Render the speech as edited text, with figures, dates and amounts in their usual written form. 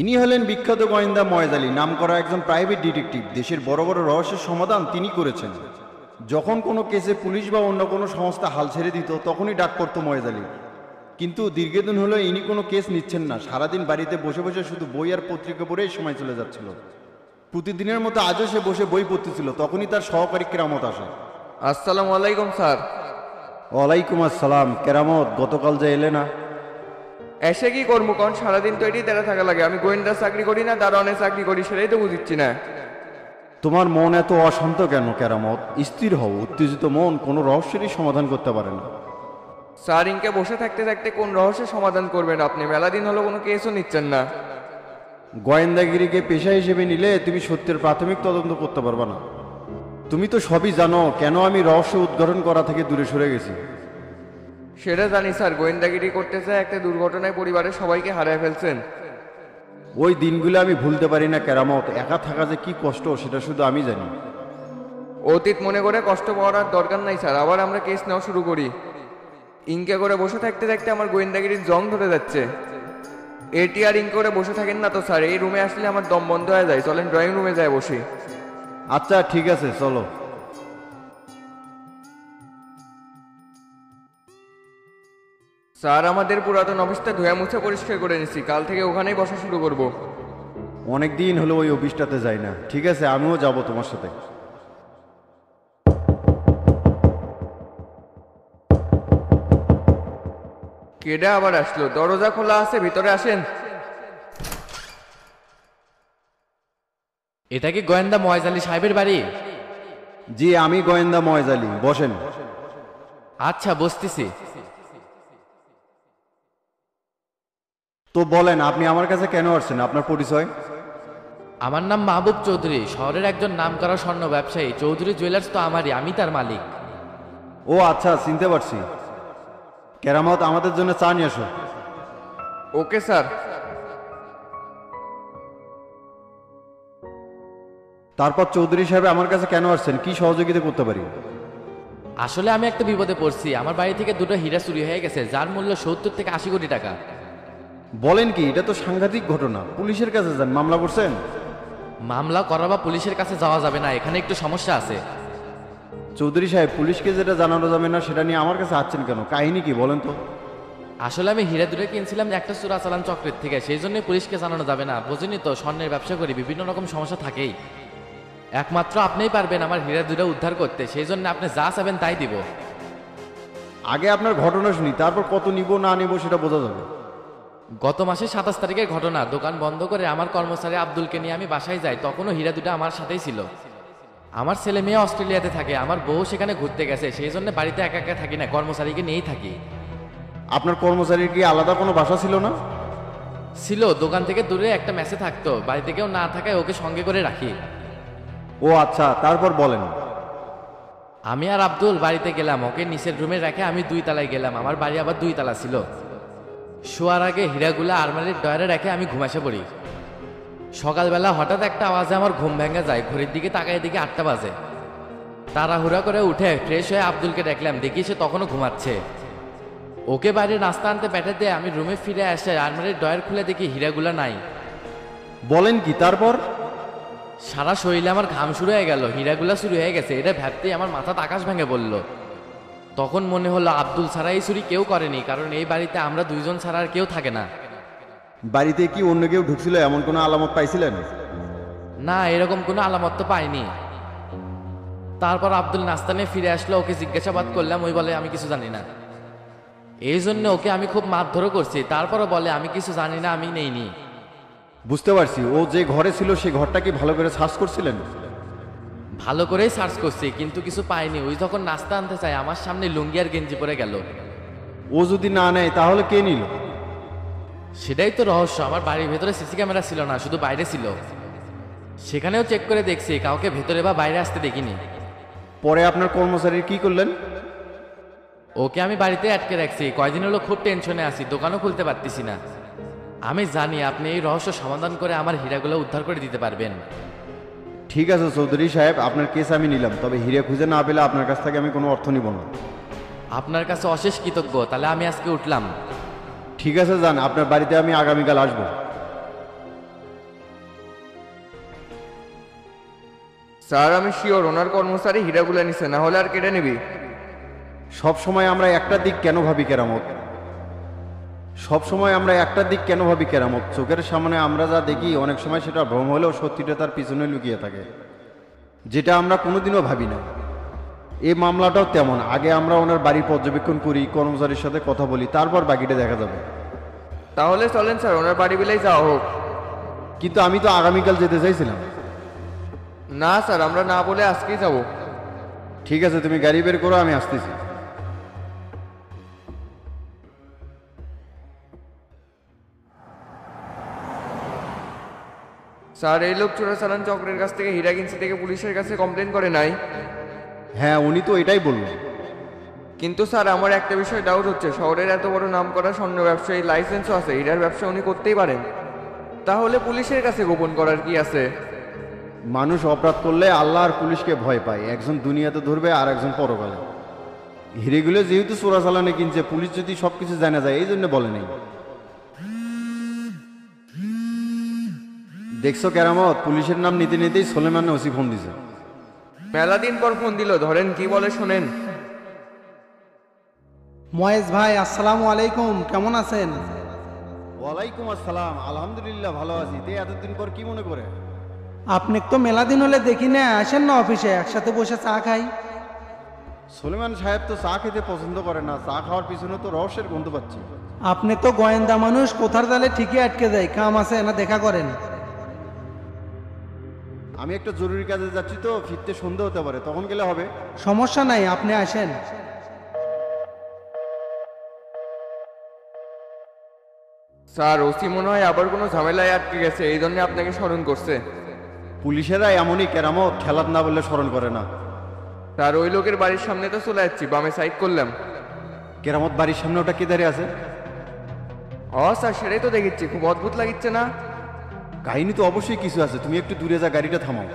ইনি হলেন বিখ্যাত গোয়েন্দা ময়েজ আলী, নামকরা একজন প্রাইভেট ডিটেকটিভ। দেশের বড় বড় রহস্যের সমাধান তিনি করেছেন। যখন কোনো কেসে পুলিশ বা অন্য কোনো সংস্থা হাল ছেড়ে দিত তখনই ডাক পড়তো ময়েজ আলী। কিন্তু দীর্ঘদিন হলো ইনি কোনো কেস নিচ্ছেন না। সারাদিন বাড়িতে বসে বসে শুধু বই আর পত্রিকা পড়েই সময় চলে যাচ্ছিল। প্রতিদিনের মতো আজও সে বসে বই পড়তেছিল। তখনই তার সহকারী কেরামত আসে। আসসালামু আলাইকুম স্যার। ওয়ালাইকুম আসসালাম। কেরামত, গতকাল যে এলে না? এসে কি করবো কারণ সারাদিন তো এটাই তেরা থাকা লাগে। আমি গোয়েন্দার চাকরি করি না, দারোয়ানের চাকরি করি, সেটাই তো বুঝিচ্ছি না। তোমার মন এত অশান্ত কেন কেরামত? স্থির হও। উত্তেজিত মন কোনো রহস্যেরই সমাধান করতে পারে না। স্যার, ইনকে বসে থাকতে থাকতে কোন রহস্যের সমাধান করবেন আপনি? মেলা দিন হলো কোনো কেসও নিচ্ছেন না। গোয়েন্দাগিরিকে পেশা হিসেবে নিলে তুমি সত্যের প্রাথমিক তদন্ত করতে পারবে না। তুমি তো সবই জানো কেন আমি রহস্য উদ্ঘাটন করা থেকে দূরে সরে গেছি। সেটা জানি স্যার, গোয়েন্দাগিরি করতে চায় একটা দুর্ঘটনায় পরিবারের সবাইকে হারিয়ে ফেলছেন। ওই দিনগুলো আমি ভুলতে পারি না কেরামত। একা থাকা যে কি কষ্ট সেটা শুধু আমি জানি। অতীত মনে করে কষ্ট পাওয়ার আর দরকার নাই স্যার। আবার আমরা কেস নেওয়া শুরু করি। ইনকে করে বসে থাকতে থাকতে আমার গোয়েন্দাগিরির জং ধরে যাচ্ছে। এটি আর ইনকে করে বসে থাকেন না তো স্যার। এই রুমে আসলে আমার দম বন্ধ হয়ে যায়। চলেন ড্রয়িং রুমে যায় বসি। আচ্ছা ঠিক আছে, চলো। স্যার, আমাদের পুরাতন অফিসটা ধুয়া মুছে পরিষ্কার করে নিছি। কাল থেকে ওখানেই বসা শুরু করব। অনেক দিন হলো ওই অফিসটাতে যাই না। ঠিক আছে, আমিও যাব তোমার সাথে। কেডা আবার আসলো? দরজা খোলা আছে, ভিতরে আসেন। এটা কি গোয়েন্দা ময়েজ আলী সাহেবের বাড়ি? জি, আমি গোয়েন্দা ময়েজ আলী। বসেন। আচ্ছা, বসতেছি। তো বলেন, আপনি আমার কাছে কেন আসছেন? আপনার পরিচয়? আমার নাম মাহবুব চৌধুরী, শহরের একজন নামকরা স্বর্ণ ব্যবসায়ী। চৌধুরী জুয়েলার্স তো আমারই, আমি তার মালিক। ও আচ্ছা, চিনতে পারছি। কেরামত, আমাদের জন্য চা নিয়ে আসো। Okay sir. তারপর চৌধুরী সাহেব আমার কাছে কেন আসছেন? কি সহযোগিতা করতে পারি? আসলে আমি একটা বিপদে পড়ছি। আমার বাড়ি থেকে দুটো হীরা চুরি হয়ে গেছে, যার মূল্য 70 থেকে 80 কোটি টাকা। বলেন কি? এটা তো সাংঘাতিক ঘটনা। পুলিশের কাছে যান, মামলা করছেন? মামলা করা বা পুলিশের কাছে যাওয়া যাবে না, এখানে একটু সমস্যা আছে। চৌধুরী সাহেব, পুলিশকে যেটা জানানো যাবে না সেটা নিয়ে আমার কাছে আসছেন কেন? কাহিনী কি বলেন তো? আসলে আমি হীরা দুটো কিনছিলাম একটা চোরাচালান চক্রের থেকে, সেই জন্যই পুলিশকে জানানো যাবে না। বুঝিনি তো, স্বর্ণের ব্যবসা করি, বিভিন্ন রকম সমস্যা থাকেই। একমাত্র আপনিই পারবেন আমার হীরা দুটো উদ্ধার করতে, সেই জন্য আপনি যা চাবেন তাই দিব। আগে আপনার ঘটনা শুনি, তারপর কত নিব না নিব সেটা বোঝা যাবে। গত মাসের 27 তারিখের ঘটনা। দোকান বন্ধ করে আমার কর্মচারী আব্দুলকে নিয়ে আমি বাসায় যাই। তখনও হীরা দুটো আমার সাথেই ছিল। আমার ছেলে মেয়ে অস্ট্রেলিয়াতে থাকে, আমার বউ সেখানে ঘুরতে গেছে, সেই জন্য বাড়িতে একা একা থাকি না, কর্মচারীকে নিয়েই থাকি। আপনার কর্মচারীর কি আলাদা কোনো বাসা ছিল না? ছিল, দোকান থেকে দূরে একটা মেসে থাকতো। বাড়িতে কেউ না থাকায় ওকে সঙ্গে করে রাখি। ও আচ্ছা, তারপর বলেন। আমি আর আব্দুল বাড়িতে গেলাম, ওকে নিচের রুমে রেখে আমি 2 তলায় গেলাম। আমার বাড়ি আবার 2 তলা ছিল। শোয়ার আগে হীরাগুলা আলমারির ডয়ারে রেখে আমি ঘুমাসে পড়ি। সকালবেলা হঠাৎ একটা আওয়াজে আমার ঘুম ভেঙে যায়। ঘড়ির দিকে তাকায় দিকে 8টা বাজে। তাড়াহুড়া করে উঠে ফ্রেশ হয়ে আব্দুলকে দেখলাম, দেখি সে তখনও ঘুমাচ্ছে। ওকে বাইরে নাস্তা আনতে পাঠাতে আমি রুমে ফিরে আসে আলমারির ডয়ার খুলে দেখি হীরাগুলা নাই। বলেন কি? তারপর? সারা শরীরে আমার ঘাম শুরু হয়ে গেল। হীরাগুলা চুরি হয়ে গেছে, এটা ভাবতেই আমার মাথাতে আকাশ ভেঙে বলল। তখন মনে হলো আব্দুল ছাড়া এই চুরি কেউ করেনি, কারণ এই বাড়িতে আমরা 2 জন ছাড়া আর কেউ থাকে না। বাড়িতে কি অন্য কেউ ঢুকছিল এমন কোনো আলামত পাইছিলেন? না, এরকম কোনো আলামত তো পাইনি। তারপর আব্দুল নাস্তা নিয়ে ফিরে আসলো, ওকে জিজ্ঞাসাবাদ করলাম, ওই বলে আমি কিছু জানি না। এই জন্য ওকে আমি খুব মারধরও করছি। তারপরও বলে আমি কিছু জানি না, আমি নেইনি। বুঝতে পারছি। ও যে ঘরে ছিল সে ঘরটা কি ভালো করে সার্চ করছিলেন? ভালো করেই সার্চ করছি, কিন্তু কিছু পাইনি। ওই যখন নাস্তা আনতে চাই আমার সামনে লুঙ্গি আর গেঞ্জি পরে গেল। ও যদি না নেয় তাহলে কে নিল? সেটাই তো রহস্য। আমার বাড়ির ভেতরে সিসি ক্যামেরা ছিল না, শুধু বাইরে ছিল। সেখানেও চেক করে দেখছি, কাউকে ভেতরে বা বাইরে আসতে দেখিনি। পরে আপনার কর্মচারীর কি করলেন? ওকে আমি বাড়িতে আটকে রাখছি। কয়দিন হলো খুব টেনশনে আছি, দোকানও খুলতে পারতেছি না। আমি জানি আপনি এই রহস্য সমাধান করে আমার হীরাগুলো উদ্ধার করে দিতে পারবেন। ঠিক আছে চৌধুরী সাহেব, আপনার কেস আমি নিলাম, তবে হীরা খুঁজে না পেলে আপনার কাছ থেকে আমি কোনো অর্থ নিব না। আপনার কাছে অশেষ কৃতজ্ঞ। তাহলে আমি আজকে উঠলাম। ঠিক আছে, যান। আপনার বাড়িতে আমি আগামীকাল আসবো। স্যার আমি শিওর ওনার কর্মচারী হীরাগুলা নিছে, না হলে আর কেটে নিবি। সব সময় আমরা একটা দিক কেন ভাবি কেরামত? সব সময় আমরা একটা দিক কেন ভাবি কেরামত? চোখের সামনে আমরা যা দেখি অনেক সময় সেটা ভ্রম হলেও সত্যিটা তার পিছনে লুকিয়ে থাকে, যেটা আমরা কোনোদিনও ভাবি না। এই মামলাটাও তেমন। আগে আমরা ওনার বাড়ি পর্যবেক্ষণ করি, কর্মচারীর সাথে কথা বলি, তারপর বাকিটা দেখা যাবে। তাহলে চলেন স্যার, ওনার বাড়ি বিলাই যাওয়া হোক। কিন্তু আমি তো আগামীকাল যেতে চাইছিলাম। না স্যার, আমরা না বলে আজকেই যাব। ঠিক আছে, তুমি গাড়ি বের করো, আমি আসতেছি। স্যার এই লোক চোরাচালান চক্রের কাছ থেকে হীরা কিনছে থেকে পুলিশের কাছে কমপ্লেন করে নাই? হ্যাঁ, উনি তো এটাই বললেন। কিন্তু স্যার আমার একটা বিষয় ডাউট হচ্ছে, শহরের এত বড় নাম করা স্বর্ণ ব্যবসায়ী, লাইসেন্সও আছে, হীরার ব্যবসা উনি করতেই পারেন, তাহলে পুলিশের কাছে গোপন করার কি আছে? মানুষ অপরাধ করলে আল্লাহ আর পুলিশকে ভয় পায়। একজন দুনিয়াতে ধরবে আর একজন পরকালে। হিরেগুলো যেহেতু চোরাচালানে কিনছে, পুলিশ যদি সবকিছু জানা যায়, এই জন্য বলে নেই। দেখছো কেরামত, পুলিশের নাম নিতে নিতেই সোলেমান ওসি ফোন দিছে। মেলা দিন পর ফোন দিল, ধরেন কি বলে শোনেন। ময়েজ ভাই, আসসালামু আলাইকুম, কেমন আছেন? ওয়ালাইকুম আসসালাম, আলহামদুলিল্লাহ ভালো আছি। তে এতদিন পর কি মনে করে? আপনি তো মেলা দিন হলে দেখি না, আসেন না অফিসে, একসাথে বসে চা খাই। সোলেমান সাহেব তো চা খেতে পছন্দ করে না। চা খাওয়ার পিছনে তো রহস্যের গন্ধ পাচ্ছি। আপনি তো গোয়েন্দা মানুষ, কোথার জালে ঠিকই আটকে যায়। কাম আছে না, দেখা করেন। আমি একটা জরুরি কাজে যাচ্ছি, তো ফিরতে সন্ধ্যা হতে পারে, তখন গেলে হবে? সমস্যা নাই, আপনি আসেন। স্যার ওসি মনে হয় আবার কোনো ঝামেলায় আটকে গেছে, এই জন্য আপনাকে স্মরণ করছে। পুলিশেরা এমনই কেরামত, খেলাত না বললে স্মরণ করে না। স্যার ওই লোকের বাড়ির সামনে তো চলে যাচ্ছি, বামে সাইড করলাম। কেরামত বাড়ির সামনে ওটা কে দাঁড়িয়ে আছে? স্যার সেটাই তো দেখেছি, খুব অদ্ভুত লাগিচ্ছে না? কাহিনী তো অবশ্যই কিছু আছে। তুমি একটু দূরে যা, গাড়িটা থামাও।